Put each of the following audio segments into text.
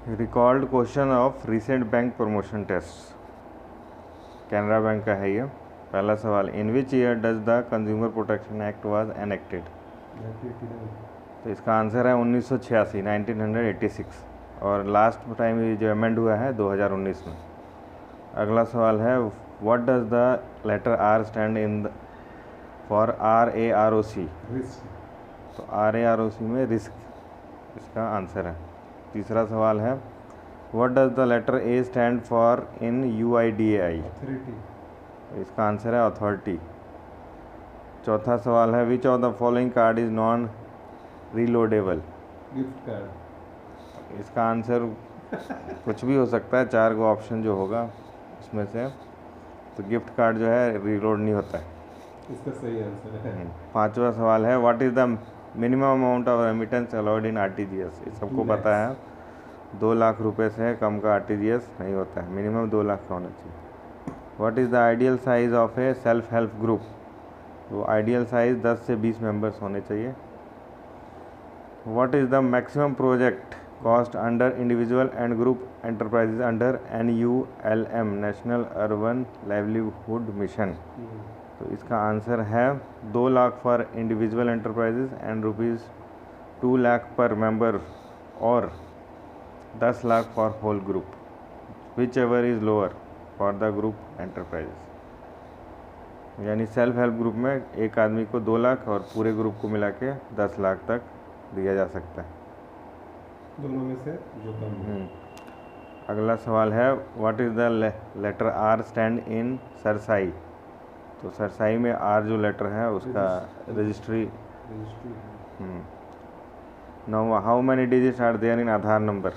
Recalled question of recent bank promotion test, Canara bank का है ये। पहला सवाल, in which year does the consumer protection act was enacted? तो इसका आंसर है 1986, 1986। और लास्ट टाइम ये जो अमेंड हुआ है 2019 में। अगला सवाल है, what does the letter R stand in for RAROC? तो RAROC में रिस्क इसका आंसर है। तीसरा सवाल है, what does the letter A stand for in UIDAI? इसका आंसर है अथॉरिटी। चौथा सवाल है, which of the following card is non reloadable? Gift card. इसका आंसर कुछ भी हो सकता है, 4 को ऑप्शन जो होगा उसमें से। तो गिफ्ट कार्ड जो है रीलोड नहीं होता है। इसका सही आंसर है। पांचवा सवाल है, what is the minimum amount of remittance allowed in RTGS? ये सबको पता है, 2 लाख रुपए से कम का RTGS नहीं होता है, मिनिमम 2 लाख का होना चाहिए। What is the ideal size of a self help group? तो आइडियल साइज़ 10 से 20 मेंबर्स होने चाहिए। What is the maximum project cost under individual and group enterprises under NULM, national urban livelihood mission? तो इसका answer है 2 lakh for individual enterprises and ₹2 lakh per member, और 10 lakh for whole group, whichever is lower for the group enterprises. यानी self help group में एक आदमी को 2 लाख और पूरे ग्रुप को मिला के 10 लाख तक दिया जा सकता है, दोनों में से जो कम है। अगला सवाल है, what is the letter R stand in सरसाई? तो सरसाई में R जो लेटर है उसका registry. Now how many digits are there in Aadhaar number?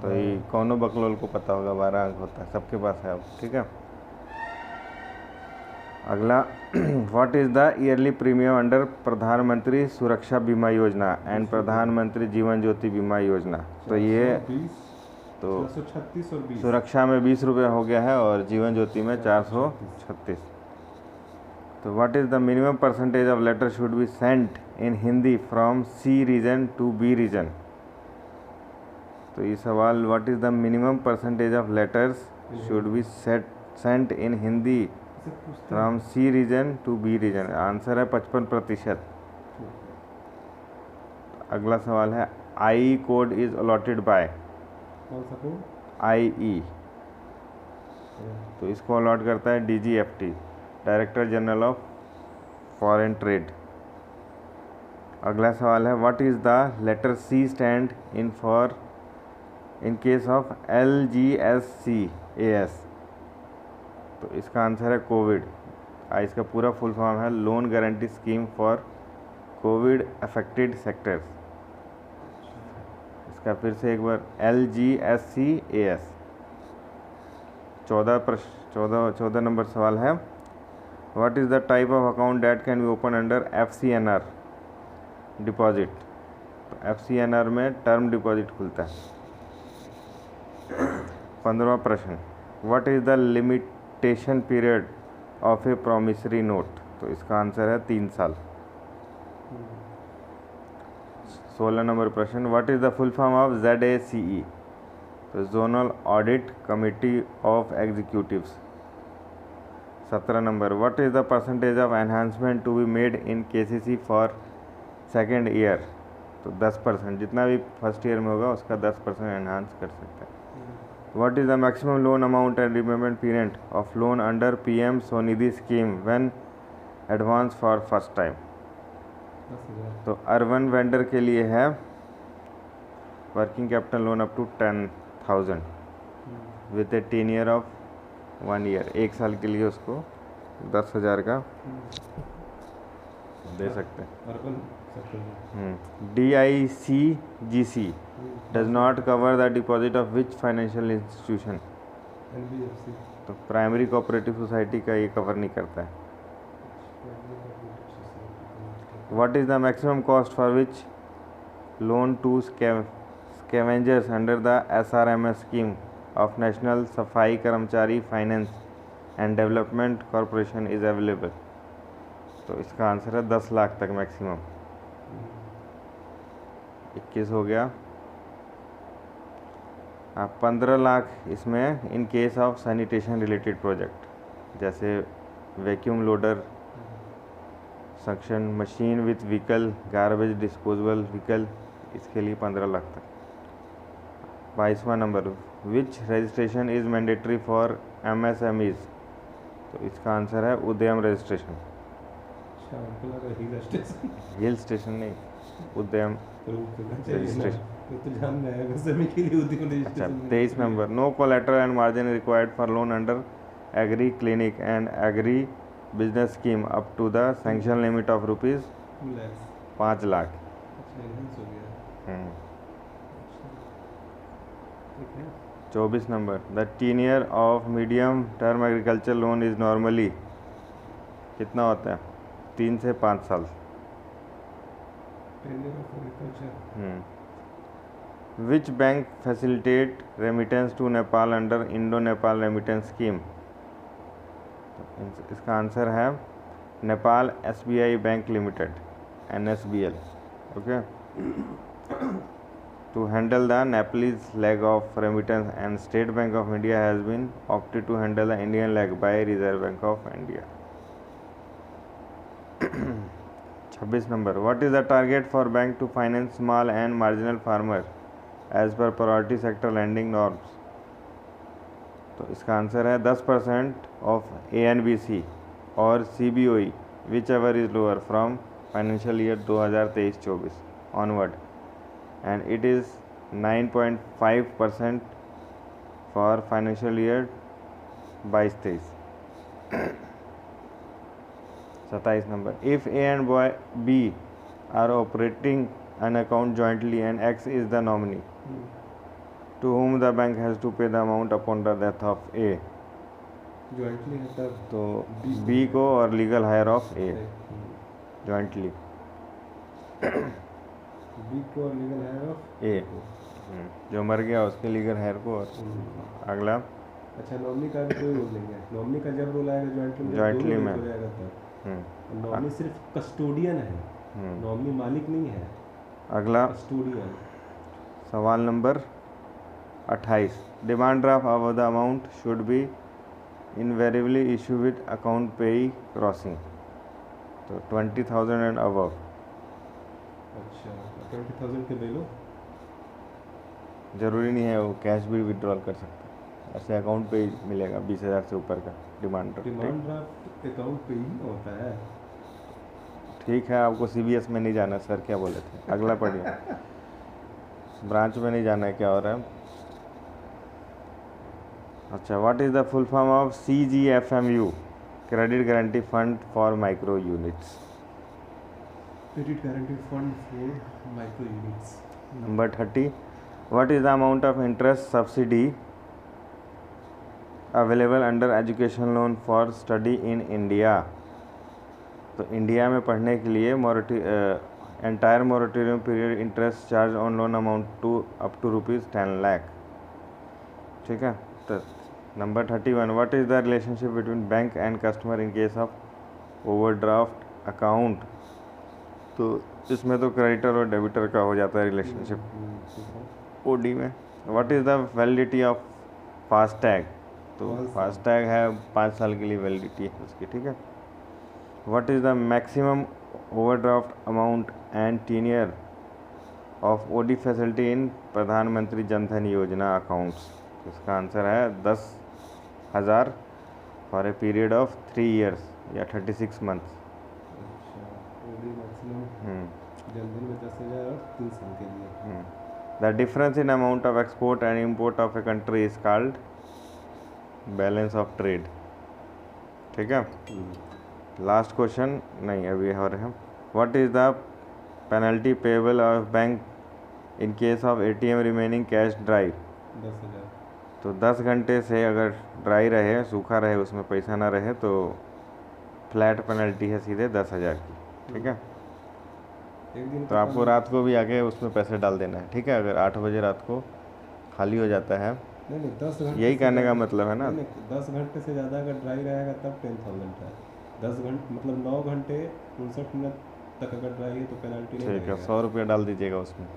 तो ये कौनो बकलोल को पता होगा, 12 अंक होता है, सबके पास है अब, ठीक है। अगला, what is the yearly premium under प्रधानमंत्री सुरक्षा बीमा योजना एंड प्रधानमंत्री जीवन ज्योति बीमा योजना? तो ये 436 और 20। सुरक्षा में 20 रुपये हो गया है और जीवन ज्योति में 436। तो what is the minimum percentage of letter should be sent in Hindi from C region to B region? तो ये सवाल, what is the minimum percentage of letters should be sent in Hindi from C region to B region? Answer है 55%। अगला सवाल है, IE code is allotted by? कौन सा code? IE, तो इसको अलॉट करता है DGFT, director general of foreign trade. अगला सवाल है, what is the letter C stand in for in case of LGSCAS? तो इसका आंसर है कोविड। इसका पूरा फुल फॉर्म है loan guarantee scheme for Covid affected sectors. इसका फिर से एक बार, LGSCAS। 14 नंबर सवाल है, what is the type of account that can be open under FCNR deposit? तो FCNR में टर्म डिपॉजिट खुलता है। 15वां प्रश्न, what is the limitation period of a promissory note? तो इसका आंसर है 3 साल। 16 नंबर प्रश्न, what is the full form of ZACE? तो zonal audit committee of executives. 17 number, what is the percentage of enhancement to be made in KCC for second year? तो 10%, जितना भी first year में होगा उसका 10% एनहांस कर सकता है। What is the maximum loan amount and repayment period of loan under PM Svanidhi scheme when advance for first time? 10,000। तो अर्बन वेंडर के लिए है working capital loan up to 10,000 with a tenure of 1 year. 1 साल के लिए उसको 10,000 का दे सकते हैं। Urban sector. DICGC does not cover the deposit of which financial institution? NBFC। तो प्राइमरी कोऑपरेटिव सोसाइटी का ये कवर नहीं करता है। What is the maximum cost for which loan to scavengers under the SRMS scheme of national Safai Karmachari finance and development corporation is available? तो इसका answer है 10 लाख तक मैक्सिमम। 21 हो गया। आप 15 लाख इसमें in case of sanitation related project, जैसे vacuum loader, suction machine with vehicle, garbage disposable vehicle, इसके लिए 15 लाख तक। 22वां number, which registration is mandatory for MSMEs? तो इसका आंसर है उद्यम रजिस्ट्रेशन। अच्छा हमको लगा हिल स्टेशन। हिल स्टेशन नहीं, उद्यम तो वो करना चाहिए ना। रजिस्ट्रेशन। वो तो जान रहा है समय के लिए उद्यम अच्छा, registration. 23 number, no collateral and margin required for loan under agri clinic and agri business scheme up to the sanction limit of rupees 2 lakh. 5 lakh. अच्छा एनहांस हो गया। हम्म। ठीक है। 24 number, the tenure of medium term agriculture loan is normally कितना होता है? 3 से 5 साल। Tenure of agriculture. Which bank facilitate remittance to Nepal under Indo Nepal remittance scheme? इसका आंसर है Nepal SBI bank limited, NSBL। Okay, to handle the Nepalese leg of remittance and State Bank of India has been opted to handle the Indian leg by Reserve Bank of India। 26 number, what is the target for bank to finance small and marginal farmer as per priority sector lending norms? तो इसका answer है 10% of ANBC और CBOE whichever is lower from financial year 2023-24 onward, and it is 9.5% for financial year 22-23। 27 number, if A and B are operating an account jointly and X is the nominee, to whom the bank has to pay the amount upon the death of A? Jointly है तब तो B को और legal heir of A jointly. B को और legal है of A जो मर गया उसके लीगल हायर को। और अगला, अच्छा नॉमिनी का भी कोई रोल नहीं है। नॉमिनी का जब रोल आएगा जॉइंटली में, Jointly में। हो जाएगा हम्म, तब। नॉमिनी सिर्फ कस्टोडियन है, नॉमिनी मालिक नहीं है, अगला कस्टोडियन। सवाल number 28, demand draft of the amount should be invariably issue with account payee crossing. तो 20,000 एंड अबव। अच्छा 20,000 के ले लो। ज़रूरी नहीं है, वो कैश भी विड्रॉल कर सकते हैं, ऐसे अकाउंट पे ही मिलेगा 20,000 से ऊपर का demand draft. Demand draft account पे ही होता है। ठीक है, आपको CBS में नहीं जाना, सर क्या बोले थे। अगला पढ़िए, ब्रांच में नहीं जाना है, क्या हो रहा है। अच्छा, what is the full form of CGFMU, credit guarantee fund for micro units? Credit guarantee fund for micro units. Number 30, what is the amount of interest subsidy available under education loan for study in India? तो India में पढ़ने के लिए entire moratorium period interest charge on loan amount to up to ₹10 lakh. ठीक है। तो number 31, what is the relationship between bank and customer in case of overdraft account? तो इसमें तो क्रेडिटर और डेबिटर का हो जाता है रिलेशनशिप OD में। What is the validity of FASTag? तो फास्टैग है 5 साल के लिए वैलिडिटी है उसकी। ठीक है। What is the maximum overdraft amount and tenure of OD facility in Pradhan Mantri Jan Dhan Yojana accounts? इसका आंसर है 10,000 for a period of 3 years या 36 मंथ्स। अच्छा ओडी मैक्सिमम जनधन में 10,000 और 3 साल के लिए। The difference in amount of export and import of a country is called balance of trade. ठीक है। लास्ट क्वेश्चन नहीं, अभी हो रहे हैं। What is the penalty payable of bank in case of ATM remaining cash dry? 10,000। तो 10 घंटे से अगर ड्राई रहे, सूखा रहे, उसमें पैसा ना रहे तो फ्लैट पेनल्टी है सीधे 10,000 की। ठीक है। एक दिन तो आपको रात को भी आके उसमें पैसे डाल देना है। ठीक है। अगर 8 बजे रात को खाली हो जाता है, नहीं 10 घंटे, यही कहने का मतलब है ना। 10 घंटे से ज़्यादा अगर ड्राई रहेगा तब 10,000 है। 10 घंटे मतलब 9 घंटे 59 मिनट तक अगर ड्राई है तो पेनल्टी नहीं ठीक है, रहेगा। 100 रुपये डाल दीजिएगा उसमें।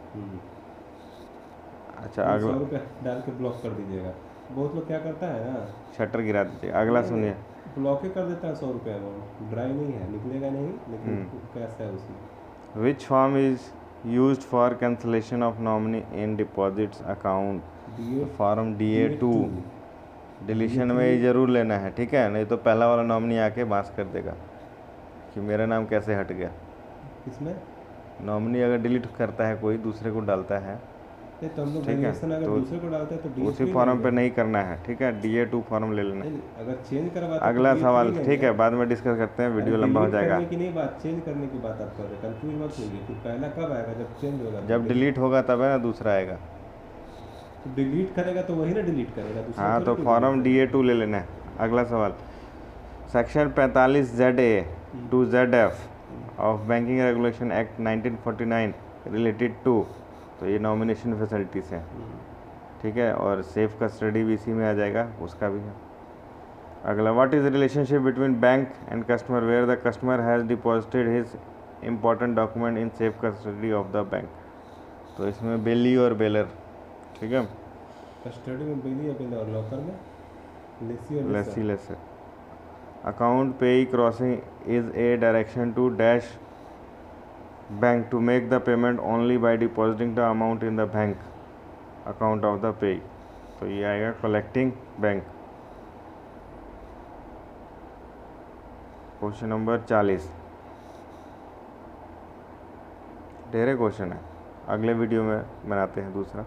अच्छा ये 100 अगला रुपये डाल के ब्लॉक कर दीजिएगा। बहुत लोग क्या करता है ना, शटर गिरा दीजिए। अगला सुनिए। ब्लॉक ही कर देता है 100 रुपये अमाउंट, ड्राई नहीं है, निकलेगा नहीं, लेकिन कैश है उसमें। Which form is used for cancellation of nominee in deposits account? DA form DA2 deletion में ये ज़रूर लेना है, ठीक है, नहीं तो पहला वाला नॉमिनी आके बांस कर देगा कि मेरा नाम कैसे हट गया। इसमें नॉमिनी अगर डिलीट करता है कोई, दूसरे को डालता है, नहीं तो हम लोग ठीक है, वेरिएशन अगर तो दूसरे को डालते हैं तो DA3 उसी फॉर्म पे नहीं करना है, ठीक है, DA2 फॉर्म ले लेना है। नहीं, अगर चेंज करवाते हैं अगला तो सवाल, DA3 ठीक है, बाद में डिस्कस करते हैं, वीडियो लंबा हो जाएगा। करने की नहीं बात, चेंज करने की बात आप कर रहे हैं, कंफ्यूज मत होइए कि पहला कब आएगा, जब चेंज होगा। जब डिलीट होगा तब है ना दूसरा आएगा। तो डिलीट करेगा तो वही ना डिलीट करेगा, दूसरा हाँ, थोड़ी तो कोई फॉर्म delete DA2 ले लेना है। अगला सवाल, section 45ZA to ZF of banking regulation act 1949 related to, तो ये नॉमिनेशन फैसिलिटीज़ हैं, ठीक है, और सेफ कस्टडी भी इसी में आ जाएगा, उसका भी है। अगला, what is relationship between bank and customer where the customer has deposited his important document in safe custody of the bank? तो इसमें बेली और बेलर, ठीक है, कस्टडी में बेली अपने और लॉकर में लेसी और lessee lessor. Account payee crossing is a direction to dash bank to make the payment only by depositing the amount in the bank account of the payee, तो ये आएगा कलेक्टिंग बैंक। Question number 40। ढेरे question है, अगले video में बनाते हैं दूसरा।